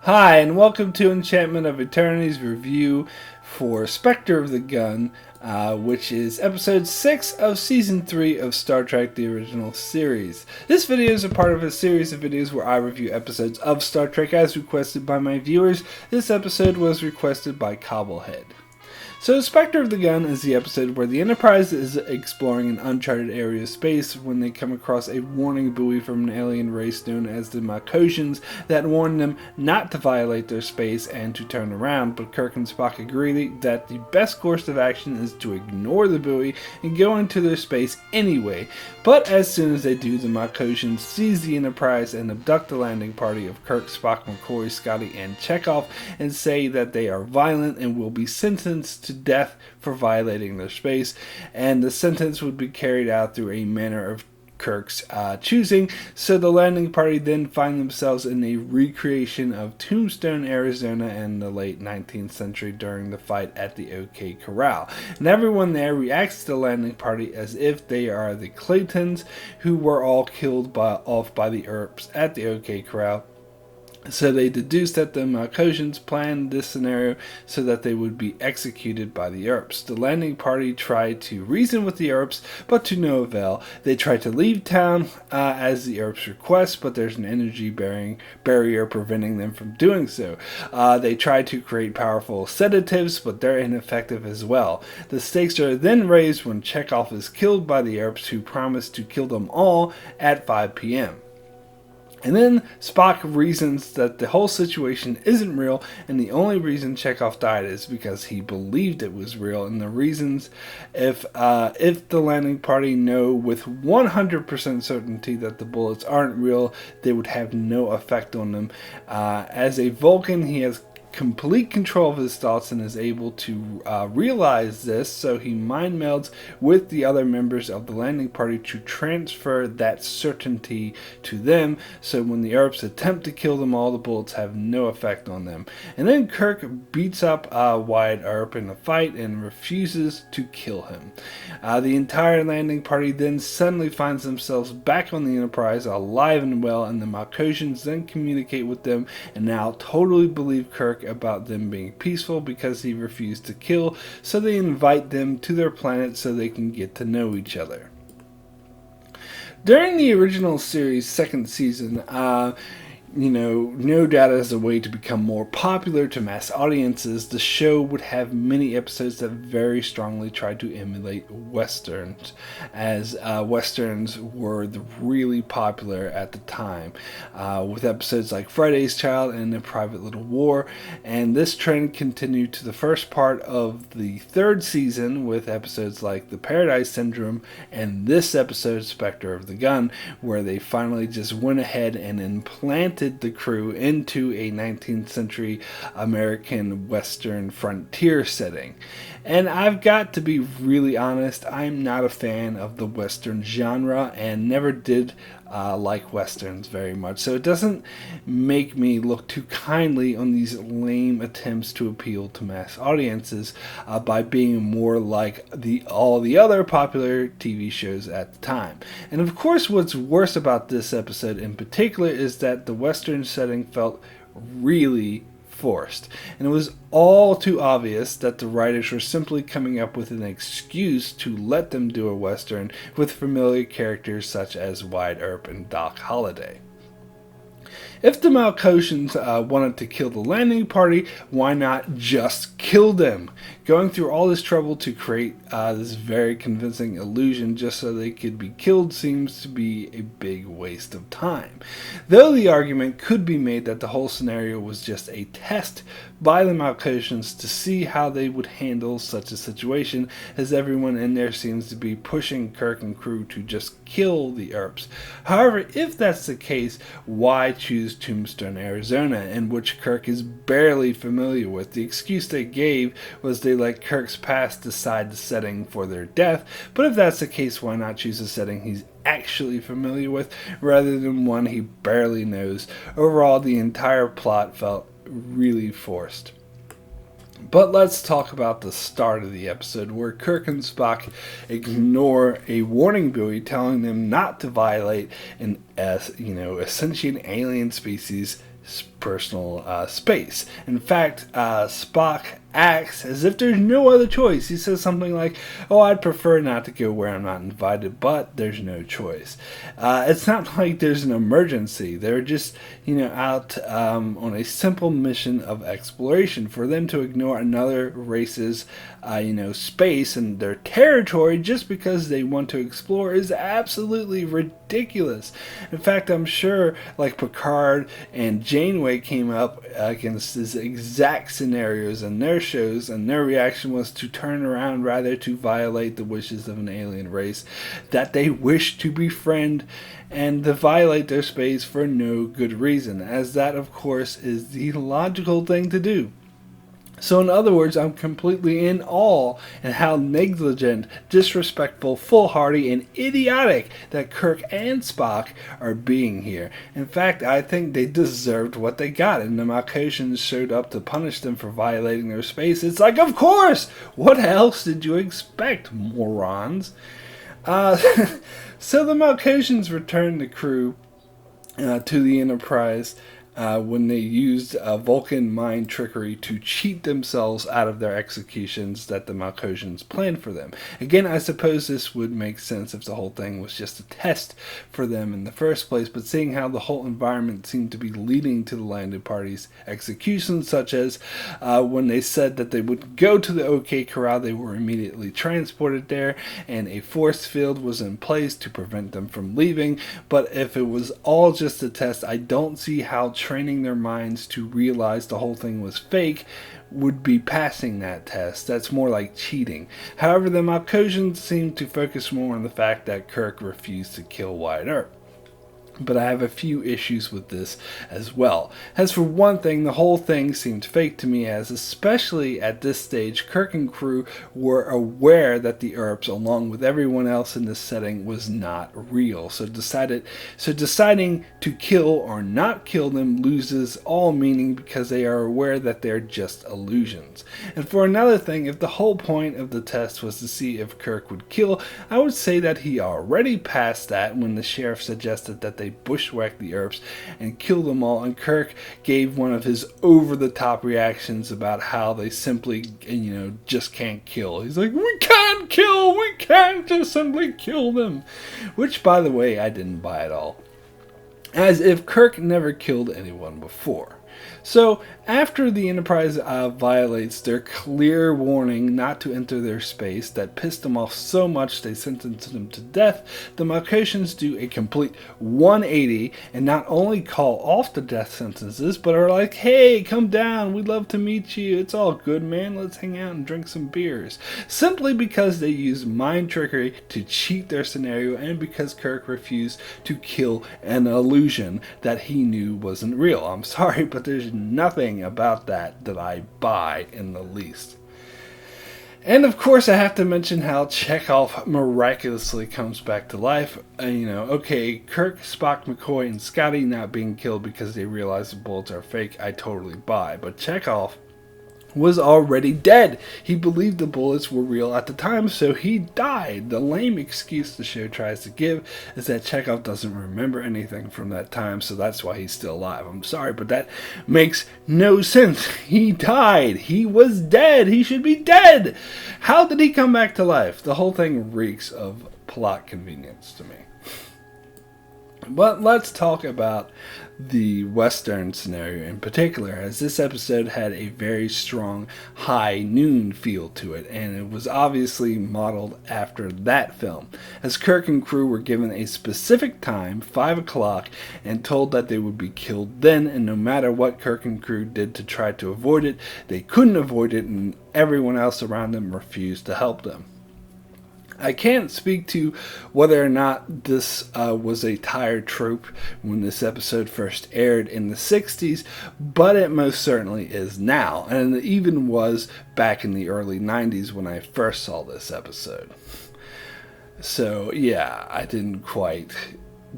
Hi, and welcome to Enchantment of Eternity's review for Spectre of the Gun, which is episode 6 of season 3 of Star Trek The Original Series. This video is a part of a series of videos where I review episodes of Star Trek as requested by my viewers. This episode was requested by Cobblehead. So, Spectre of the Gun is the episode where the Enterprise is exploring an uncharted area of space when they come across a warning buoy from an alien race known as the Malkotians that warn them not to violate their space and to turn around, but Kirk and Spock agree that the best course of action is to ignore the buoy and go into their space anyway. But as soon as they do, the Malkotians seize the Enterprise and abduct the landing party of Kirk, Spock, McCoy, Scotty, and Chekhov and say that they are violent and will be sentenced to death for violating their space, and the sentence would be carried out through a manner of Kirk's choosing. So the landing party then find themselves in a recreation of Tombstone, Arizona in the late 19th century during the fight at the OK Corral. And everyone there reacts to the landing party as if they are the Claytons who were all killed off by the Earps at the OK Corral. So they deduced that the Malkotians planned this scenario so that they would be executed by the Earps. The landing party tried to reason with the Earps, but to no avail. They tried to leave town as the Earps request, but there's an energy barrier preventing them from doing so. They tried to create powerful sedatives, but they're ineffective as well. The stakes are then raised when Chekhov is killed by the Earps, who promise to kill them all at 5 p.m. And then Spock reasons that the whole situation isn't real, and the only reason Chekhov died is because he believed it was real. And the reasons, if the landing party know with 100% certainty that the bullets aren't real, they would have no effect on them. As a Vulcan, he has complete control of his thoughts and is able to realize this, so he mind melds with the other members of the landing party to transfer that certainty to them, so when the Earps attempt to kill them all, the bullets have no effect on them. And then Kirk beats up Wyatt Earp in a fight and refuses to kill him. The entire landing party then suddenly finds themselves back on the Enterprise, alive and well, and the Malkotians then communicate with them and now totally believe Kirk about them being peaceful because he refused to kill, so they invite them to their planet so they can get to know each other. During the original series' second season, no doubt as a way to become more popular to mass audiences, the show would have many episodes that very strongly tried to emulate westerns, as westerns were really popular at the time, with episodes like Friday's Child and A Private Little War. And this trend continued to the first part of the third season with episodes like The Paradise Syndrome and this episode, Spectre of the Gun, where they finally just went ahead and implanted the crew into a 19th century American Western frontier setting. And I've got to be really honest, I'm not a fan of the Western genre and never did like Westerns very much. So it doesn't make me look too kindly on these lame attempts to appeal to mass audiences by being more like all the other popular TV shows at the time. And of course, what's worse about this episode in particular is that the Western setting felt really forced, and it was all too obvious that the writers were simply coming up with an excuse to let them do a Western with familiar characters such as Wyatt Earp and Doc Holliday. If the Malkotians wanted to kill the landing party, why not just kill them? Going through all this trouble to create this very convincing illusion just so they could be killed seems to be a big waste of time. Though the argument could be made that the whole scenario was just a test by the Malkotians to see how they would handle such a situation, as everyone in there seems to be pushing Kirk and crew to just kill the Earps. However, if that's the case, why choose Tombstone, Arizona, in which Kirk is barely familiar with? The excuse they gave was they let Kirk's past decide the setting for their death, but if that's the case, why not choose a setting he's actually familiar with rather than one he barely knows? Overall, the entire plot felt really forced. But let's talk about the start of the episode, where Kirk and Spock ignore a warning buoy telling them not to violate a sentient alien species personal space. In fact, Spock acts as if there's no other choice. He says something like, "Oh, I'd prefer not to go where I'm not invited, but there's no choice." It's not like there's an emergency. They're just, out on a simple mission of exploration. For them to ignore another race's, space and their territory just because they want to explore is absolutely ridiculous. In fact, I'm sure like Picard and Janeway came up against these exact scenarios in their shows, and their reaction was to turn around rather to violate the wishes of an alien race that they wish to befriend and to violate their space for no good reason, as that of course is the logical thing to do. So in other words, I'm completely in awe at how negligent, disrespectful, foolhardy, and idiotic that Kirk and Spock are being here. In fact, I think they deserved what they got, and the Malkavians showed up to punish them for violating their space. It's like, of course! What else did you expect, morons? So the Malkavians returned the crew to the Enterprise when they used Vulcan mind trickery to cheat themselves out of their executions that the Malkavians planned for them. Again, I suppose this would make sense if the whole thing was just a test for them in the first place, but seeing how the whole environment seemed to be leading to the landed party's executions, such as when they said that they would go to the OK Corral, they were immediately transported there, and a force field was in place to prevent them from leaving. But if it was all just a test, I don't see how training their minds to realize the whole thing was fake would be passing that test. That's more like cheating. However, the Malkavians seem to focus more on the fact that Kirk refused to kill Wyatt Earp. But I have a few issues with this as well. As for one thing, the whole thing seemed fake to me, as especially at this stage, Kirk and crew were aware that the Earps, along with everyone else in this setting, was not real. So deciding to kill or not kill them loses all meaning because they are aware that they're just illusions. And for another thing, if the whole point of the test was to see if Kirk would kill, I would say that he already passed that when the sheriff suggested that they bushwhack the Earps and kill them all, and Kirk gave one of his over-the-top reactions about how they simply, just can't kill. He's like, we can't just simply kill them. Which, by the way, I didn't buy at all. As if Kirk never killed anyone before. So, after the Enterprise violates their clear warning not to enter their space that pissed them off so much they sentenced them to death, the Malkavians do a complete 180 and not only call off the death sentences, but are like, hey, come down, we'd love to meet you, it's all good, man, let's hang out and drink some beers. Simply because they use mind trickery to cheat their scenario, and because Kirk refused to kill an illusion that he knew wasn't real. I'm sorry, but there's nothing about that I buy in the least. And of course I have to mention how Chekhov miraculously comes back to life. Okay, Kirk, Spock, McCoy, and Scotty not being killed because they realize the bullets are fake, I totally buy. But Chekhov was already dead. He believed the bullets were real at the time, so he died. The lame excuse the show tries to give is that Chekhov doesn't remember anything from that time, so that's why he's still alive. I'm sorry, but that makes no sense. He died. He was dead. He should be dead. How did he come back to life? The whole thing reeks of plot convenience to me. But let's talk about the Western scenario in particular, as this episode had a very strong high noon feel to it, and it was obviously modeled after that film, as Kirk and crew were given a specific time, 5 o'clock, and told that they would be killed then, and no matter what Kirk and crew did to try to avoid it, they couldn't avoid it, and everyone else around them refused to help them. I can't speak to whether or not this was a tired trope when this episode first aired in the 60s, but it most certainly is now, and it even was back in the early 90s when I first saw this episode. So yeah, I didn't quite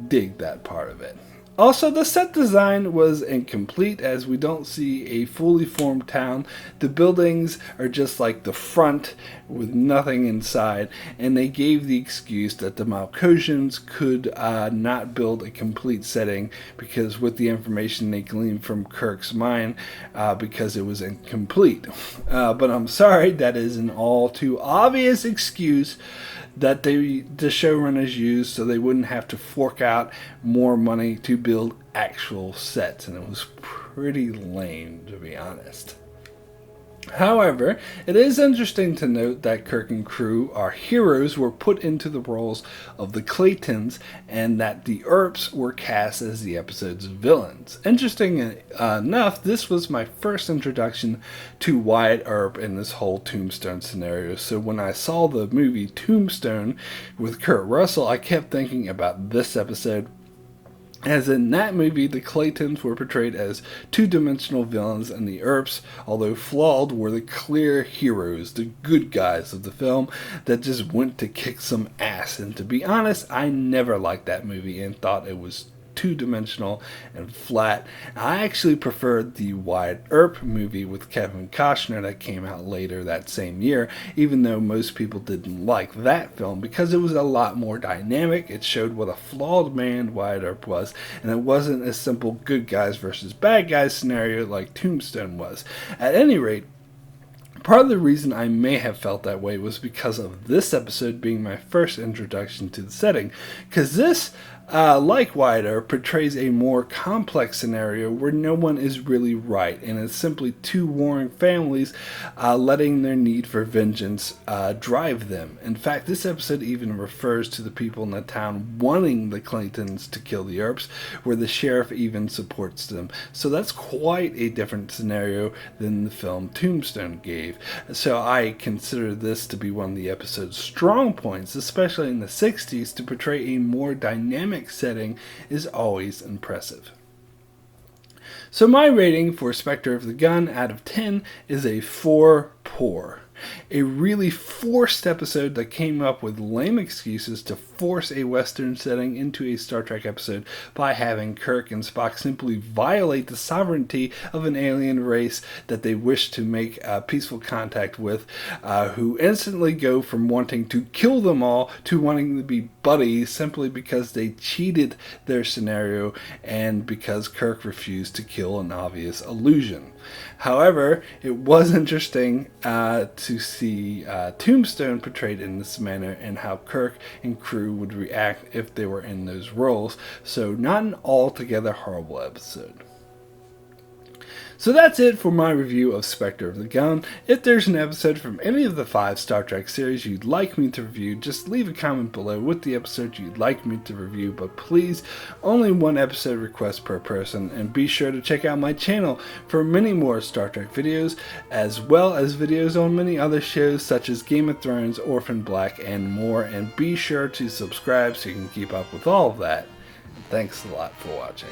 dig that part of it. Also, the set design was incomplete as we don't see a fully formed town. The buildings are just like the front with nothing inside, and they gave the excuse that the Malcosians could not build a complete setting because with the information they gleaned from Kirk's mind, because it was incomplete. But I'm sorry, that is an all too obvious excuse that the showrunners used so they wouldn't have to fork out more money to build actual sets, and it was pretty lame, to be honest. However, it is interesting to note that Kirk and crew, our heroes, were put into the roles of the Claytons and that the Earps were cast as the episode's villains. Interesting enough, this was my first introduction to Wyatt Earp in this whole Tombstone scenario, so when I saw the movie Tombstone with Kurt Russell, I kept thinking about this episode, as in that movie, the Claytons were portrayed as two-dimensional villains, and the Earps, although flawed, were the clear heroes, the good guys of the film that just went to kick some ass. And to be honest, I never liked that movie and thought it was two-dimensional and flat. I actually preferred the Wyatt Earp movie with Kevin Costner that came out later that same year, even though most people didn't like that film because it was a lot more dynamic. It showed what a flawed man Wyatt Earp was, and it wasn't a simple good guys versus bad guys scenario like Tombstone was. At any rate, part of the reason I may have felt that way was because of this episode being my first introduction to the setting, because this, like Wyatt Earp, portrays a more complex scenario where no one is really right, and it's simply two warring families letting their need for vengeance drive them. In fact, this episode even refers to the people in the town wanting the Claytons to kill the Earps, where the sheriff even supports them. So that's quite a different scenario than the film Tombstone gave. So I consider this to be one of the episode's strong points, especially in the 60s, to portray a more dynamic setting is always impressive. So my rating for Spectre of the Gun out of 10 is a 4 poor. A really forced episode that came up with lame excuses to force a Western setting into a Star Trek episode by having Kirk and Spock simply violate the sovereignty of an alien race that they wish to make peaceful contact with, who instantly go from wanting to kill them all to wanting to be buddies simply because they cheated their scenario and because Kirk refused to kill an obvious illusion. However, it was interesting to see Tombstone portrayed in this manner and how Kirk and crew would react if they were in those roles, so not an altogether horrible episode. So that's it for my review of Spectre of the Gun. If there's an episode from any of the 5 Star Trek series you'd like me to review, just leave a comment below with the episode you'd like me to review, but please, only one episode request per person, and be sure to check out my channel for many more Star Trek videos, as well as videos on many other shows such as Game of Thrones, Orphan Black, and more, and be sure to subscribe so you can keep up with all of that. Thanks a lot for watching.